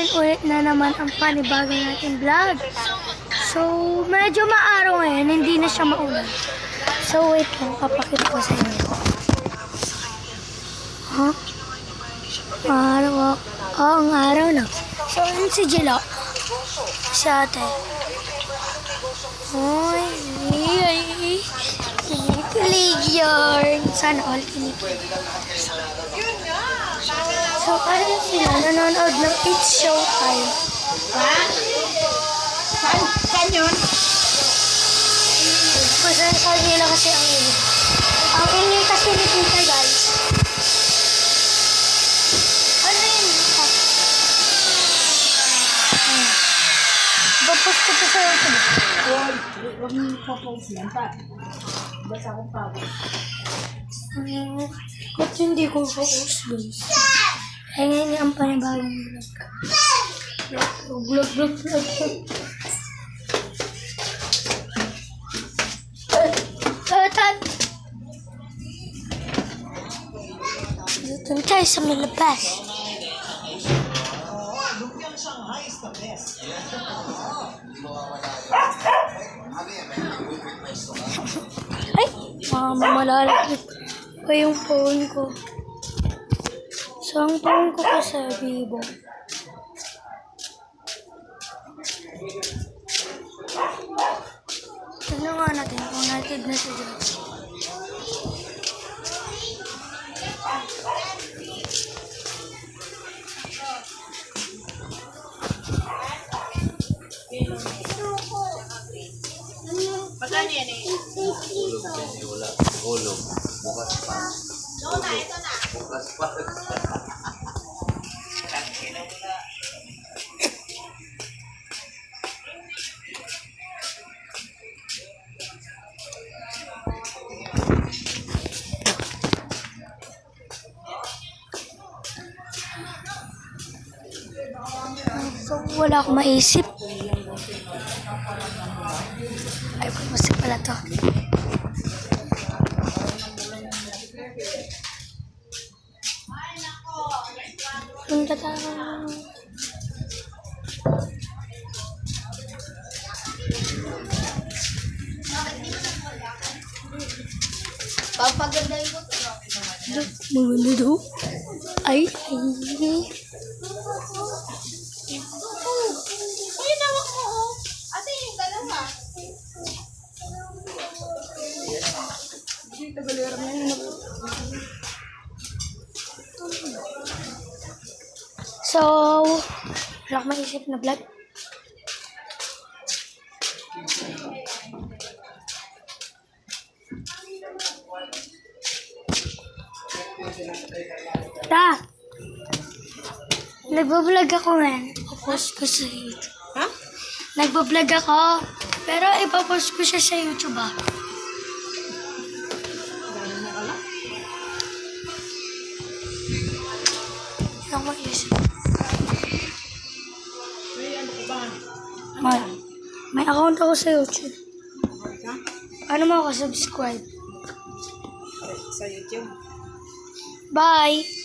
ngayon ulit na naman ang panibagong nating vlog. So, medyo maaraw ngayon, hindi na siya maulan. So, wait lang, papakita ko sa inyo. Huh? Maaraw ako. Oo, ang araw na. So, yun si Jilo. Si ate. Ay, kinikilig yarn. Sana all kinikilig. So, ayun sila, nanonood ng It's Showtime. Ha? Saan yun? Pasensya nila kasi ang ini. Ang ini kasi ni Tita, guys. Ano yun? Bapas ko pa sa YouTube. Huwag mo ipapost yan pa. Basta akong pagod. Ba't hindi ko focus, guys? Ay, ngayon ang panibagong vlog. Vlog. Doon tayo sa malabas. Ay, malalagit pa yung phone ko. So, ang phone ko kasi Vivo. Tignan nga natin kung natin na siya dyan. Magkano yan eh? Hulog. Bukas pa. Ito na. Bukas pa. So, wala akong maisip. Ay, pag-masip pala to. Punta tayo. Papagandahin ko ito. Maganda daw. Ay. Uy, nawak mo oh. Ate, yung dalawa. Dito galera mo yun. So, wala akong maisip na vlog. Ta! Nagbablog ako ngayon. Ipapost ko sa YouTube. Ha? Nagbablog ako. Pero ipapost ko siya sa YouTube ah. Wala akong maisip. May account ako sa YouTube. Ano mo ako subscribe? Sa YouTube. Bye!